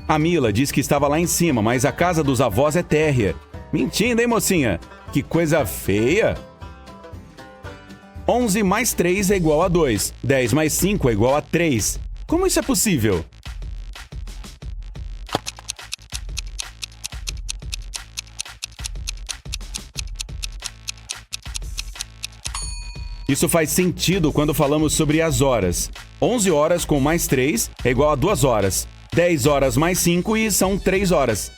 A Mila disse que estava lá em cima, mas a casa dos avós é térrea. Mentindo, hein, mocinha? Que coisa feia! 11 mais 3 é igual a 2. 10 mais 5 é igual a 3. Como isso é possível? Isso faz sentido quando falamos sobre as horas. 11 horas com mais 3 é igual a 2 horas. 10 horas mais 5 e são 3 horas.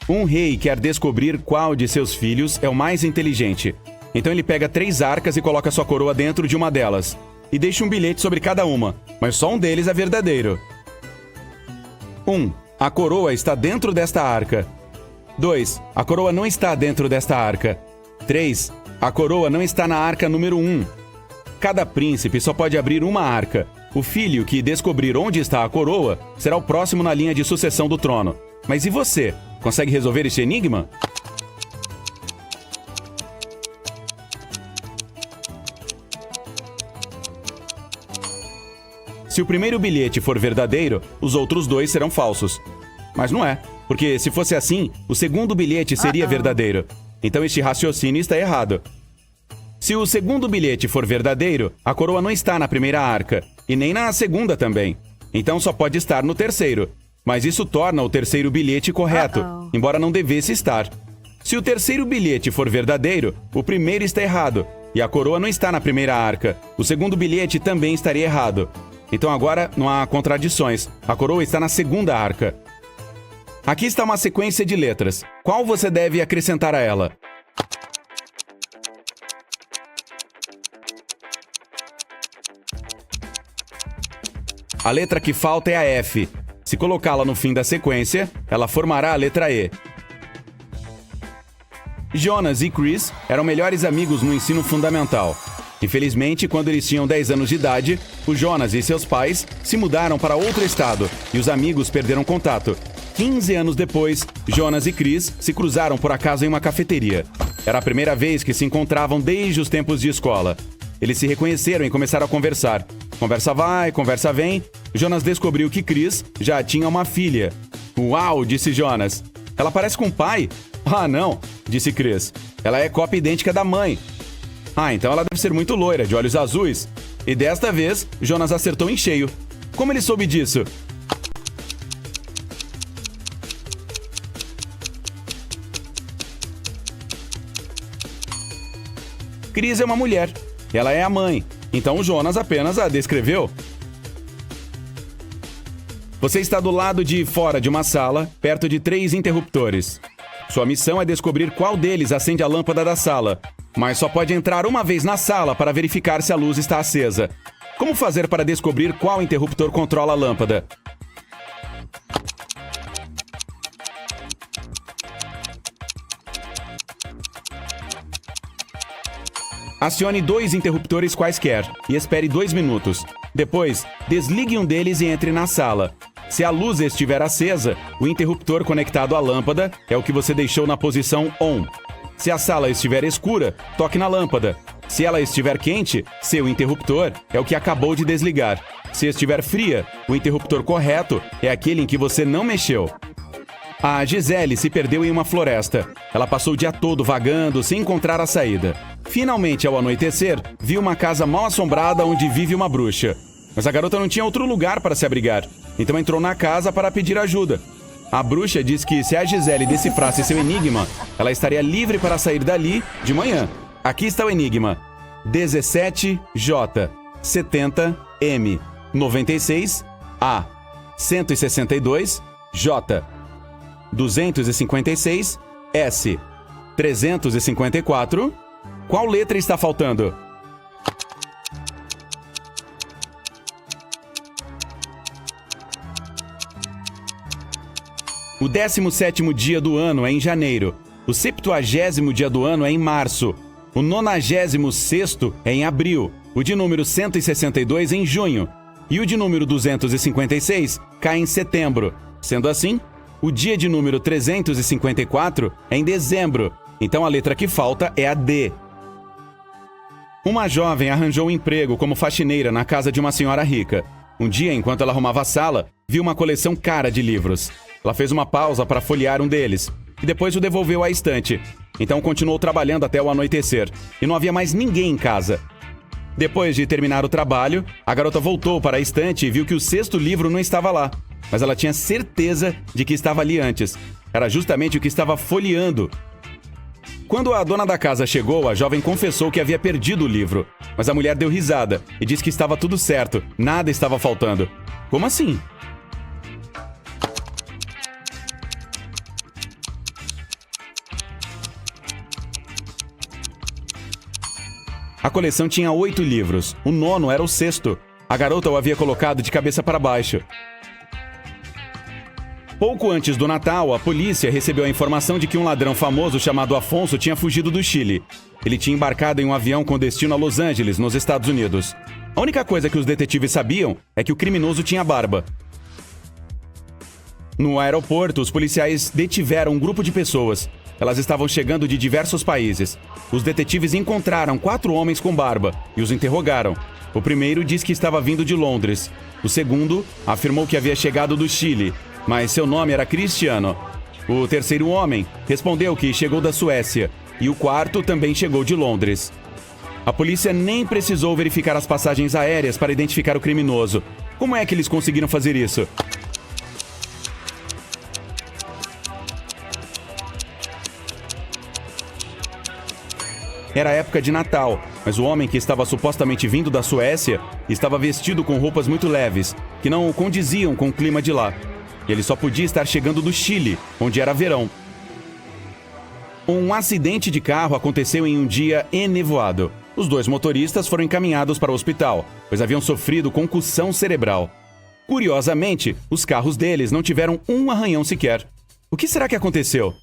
Um rei quer descobrir qual de seus filhos é o mais inteligente. Então ele pega 3 arcas e coloca sua coroa dentro de uma delas. E deixa um bilhete sobre cada uma, mas só um deles é verdadeiro. 1. A coroa está dentro desta arca. 2. A coroa não está dentro desta arca. 3. A coroa não está na arca número 1. Cada príncipe só pode abrir uma arca. O filho que descobrir onde está a coroa será o próximo na linha de sucessão do trono. Mas e você? Consegue resolver este enigma? Se o primeiro bilhete for verdadeiro, os outros 2 serão falsos. Mas não é, porque se fosse assim, o segundo bilhete seria verdadeiro. Então este raciocínio está errado. Se o segundo bilhete for verdadeiro, a coroa não está na primeira arca, e nem na segunda também. Então só pode estar no terceiro. Mas isso torna o terceiro bilhete correto, embora não devesse estar. Se o terceiro bilhete for verdadeiro, o primeiro está errado, e a coroa não está na primeira arca. O segundo bilhete também estaria errado. Então agora não há contradições. A coroa está na segunda arca. Aqui está uma sequência de letras. Qual você deve acrescentar a ela? A letra que falta é a F. Se colocá-la no fim da sequência, ela formará a letra E. Jonas e Chris eram melhores amigos no ensino fundamental. Infelizmente, quando eles tinham 10 anos de idade, o Jonas e seus pais se mudaram para outro estado e os amigos perderam contato. 15 anos depois, Jonas e Chris se cruzaram por acaso em uma cafeteria. Era a primeira vez que se encontravam desde os tempos de escola. Eles se reconheceram e começaram a conversar. Conversa vai, conversa vem. Jonas descobriu que Chris já tinha uma filha. Uau, disse Jonas. Ela parece com o pai? Ah, não, disse Chris. Ela é cópia idêntica da mãe. Ah, então ela deve ser muito loira, de olhos azuis. E desta vez, Jonas acertou em cheio. Como ele soube disso? Chris é uma mulher. Ela é a mãe. Então Jonas apenas a descreveu. Você está do lado de fora de uma sala, perto de 3 interruptores. Sua missão é descobrir qual deles acende a lâmpada da sala, mas só pode entrar uma vez na sala para verificar se a luz está acesa. Como fazer para descobrir qual interruptor controla a lâmpada? Acione 2 interruptores quaisquer e espere 2 minutos. Depois, desligue um deles e entre na sala. Se a luz estiver acesa, o interruptor conectado à lâmpada é o que você deixou na posição ON. Se a sala estiver escura, toque na lâmpada. Se ela estiver quente, seu interruptor é o que acabou de desligar. Se estiver fria, o interruptor correto é aquele em que você não mexeu. A Gisele se perdeu em uma floresta. Ela passou o dia todo vagando sem encontrar a saída. Finalmente, ao anoitecer, viu uma casa mal assombrada onde vive uma bruxa. Mas a garota não tinha outro lugar para se abrigar, então entrou na casa para pedir ajuda. A bruxa diz que se a Gisele decifrasse seu enigma, ela estaria livre para sair dali de manhã. Aqui está o enigma: 17J 70M 96A 162J 256S 354. Qual letra está faltando? O 17º dia do ano é em janeiro. O 70º dia do ano é em março. O 96º é em abril. O de número 162 em junho. E o de número 256 cai em setembro. Sendo assim, o dia de número 354 é em dezembro. Então a letra que falta é a D. Uma jovem arranjou um emprego como faxineira na casa de uma senhora rica. Um dia, enquanto ela arrumava a sala, viu uma coleção cara de livros. Ela fez uma pausa para folhear um deles e depois o devolveu à estante. Então continuou trabalhando até o anoitecer e não havia mais ninguém em casa. Depois de terminar o trabalho, a garota voltou para a estante e viu que o 6º livro não estava lá. Mas ela tinha certeza de que estava ali antes. Era justamente o que estava folheando. Quando a dona da casa chegou, a jovem confessou que havia perdido o livro. Mas a mulher deu risada e disse que estava tudo certo, nada estava faltando. Como assim? A coleção tinha 8 livros. O 9º era o 6º. A garota o havia colocado de cabeça para baixo. Pouco antes do Natal, a polícia recebeu a informação de que um ladrão famoso chamado Afonso tinha fugido do Chile. Ele tinha embarcado em um avião com destino a Los Angeles, nos Estados Unidos. A única coisa que os detetives sabiam é que o criminoso tinha barba. No aeroporto, os policiais detiveram um grupo de pessoas. Elas estavam chegando de diversos países. Os detetives encontraram 4 homens com barba e os interrogaram. O primeiro disse que estava vindo de Londres. O segundo afirmou que havia chegado do Chile, mas seu nome era Cristiano. O terceiro homem respondeu que chegou da Suécia e o quarto também chegou de Londres. A polícia nem precisou verificar as passagens aéreas para identificar o criminoso. Como é que eles conseguiram fazer isso? Era época de Natal, mas o homem que estava supostamente vindo da Suécia estava vestido com roupas muito leves, que não condiziam com o clima de lá. E ele só podia estar chegando do Chile, onde era verão. Um acidente de carro aconteceu em um dia enevoado. Os 2 motoristas foram encaminhados para o hospital, pois haviam sofrido concussão cerebral. Curiosamente, os carros deles não tiveram um arranhão sequer. O que será que aconteceu?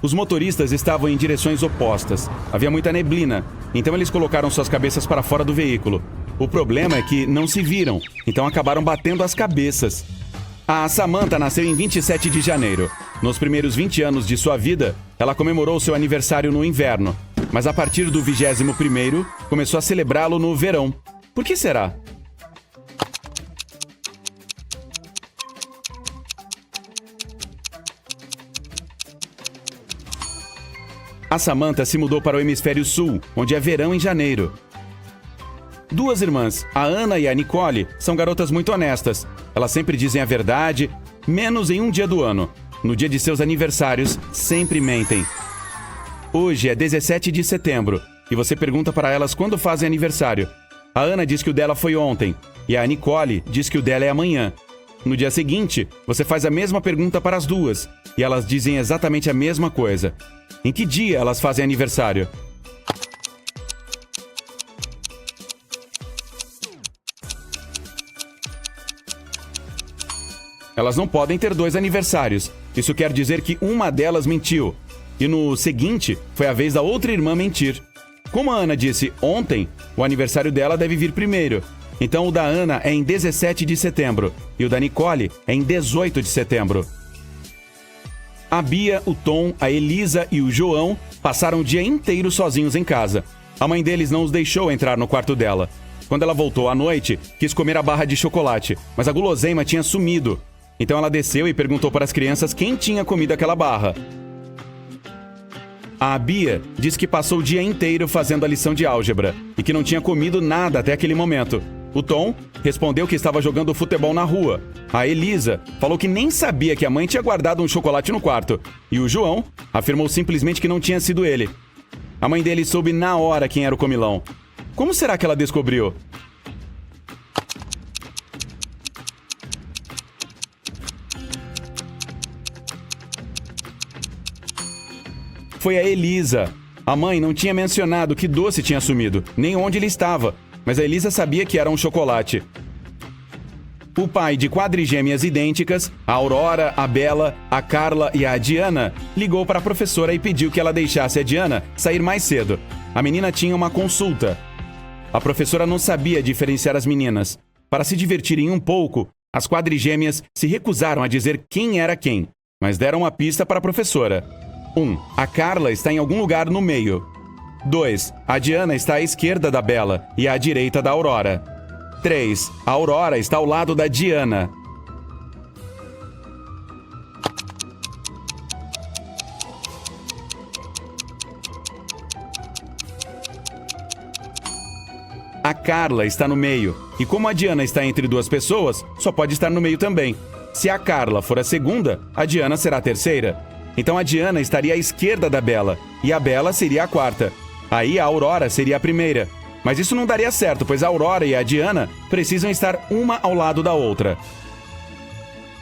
Os motoristas estavam em direções opostas. Havia muita neblina, então eles colocaram suas cabeças para fora do veículo. O problema é que não se viram, então acabaram batendo as cabeças. A Samantha nasceu em 27 de janeiro. Nos primeiros 20 anos de sua vida, ela comemorou seu aniversário no inverno. Mas a partir do 21º, começou a celebrá-lo no verão. Por que será? A Samantha se mudou para o hemisfério sul, onde é verão em janeiro. Duas irmãs, a Ana e a Nicole, são garotas muito honestas. Elas sempre dizem a verdade, menos em um dia do ano. No dia de seus aniversários, sempre mentem. Hoje é 17 de setembro e você pergunta para elas quando fazem aniversário. A Ana diz que o dela foi ontem e a Nicole diz que o dela é amanhã. No dia seguinte, você faz a mesma pergunta para as duas e elas dizem exatamente a mesma coisa. Em que dia elas fazem aniversário? Elas não podem ter dois aniversários. Isso quer dizer que uma delas mentiu. E no seguinte, foi a vez da outra irmã mentir. Como a Ana disse ontem, o aniversário dela deve vir primeiro. Então o da Ana é em 17 de setembro e o da Nicole é em 18 de setembro. A Bia, o Tom, a Elisa e o João passaram o dia inteiro sozinhos em casa. A mãe deles não os deixou entrar no quarto dela. Quando ela voltou à noite, quis comer a barra de chocolate, mas a guloseima tinha sumido. Então ela desceu e perguntou para as crianças quem tinha comido aquela barra. A Bia disse que passou o dia inteiro fazendo a lição de álgebra e que não tinha comido nada até aquele momento. O Tom respondeu que estava jogando futebol na rua. A Elisa falou que nem sabia que a mãe tinha guardado um chocolate no quarto. E o João afirmou simplesmente que não tinha sido ele. A mãe dele soube na hora quem era o comilão. Como será que ela descobriu? Foi a Elisa. A mãe não tinha mencionado que doce tinha sumido, nem onde ele estava, mas a Elisa sabia que era um chocolate. O pai de quadrigêmeas idênticas, a Aurora, a Bela, a Carla e a Diana, ligou para a professora e pediu que ela deixasse a Diana sair mais cedo. A menina tinha uma consulta. A professora não sabia diferenciar as meninas. Para se divertirem um pouco, as quadrigêmeas se recusaram a dizer quem era quem, mas deram uma pista para a professora. 1. A Carla está em algum lugar no meio. 2. A Diana está à esquerda da Bela e à direita da Aurora. 3. A Aurora está ao lado da Diana. A Carla está no meio, e como a Diana está entre duas pessoas, só pode estar no meio também. Se a Carla for a segunda, a Diana será a terceira. Então a Diana estaria à esquerda da Bela, e a Bela seria a quarta. Aí a Aurora seria a primeira. Mas isso não daria certo, pois a Aurora e a Diana precisam estar uma ao lado da outra.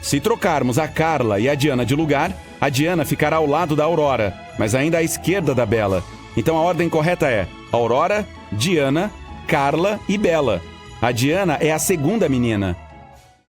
Se trocarmos a Carla e a Diana de lugar, a Diana ficará ao lado da Aurora, mas ainda à esquerda da Bela. Então a ordem correta é Aurora, Diana, Carla e Bela. A Diana é a segunda menina.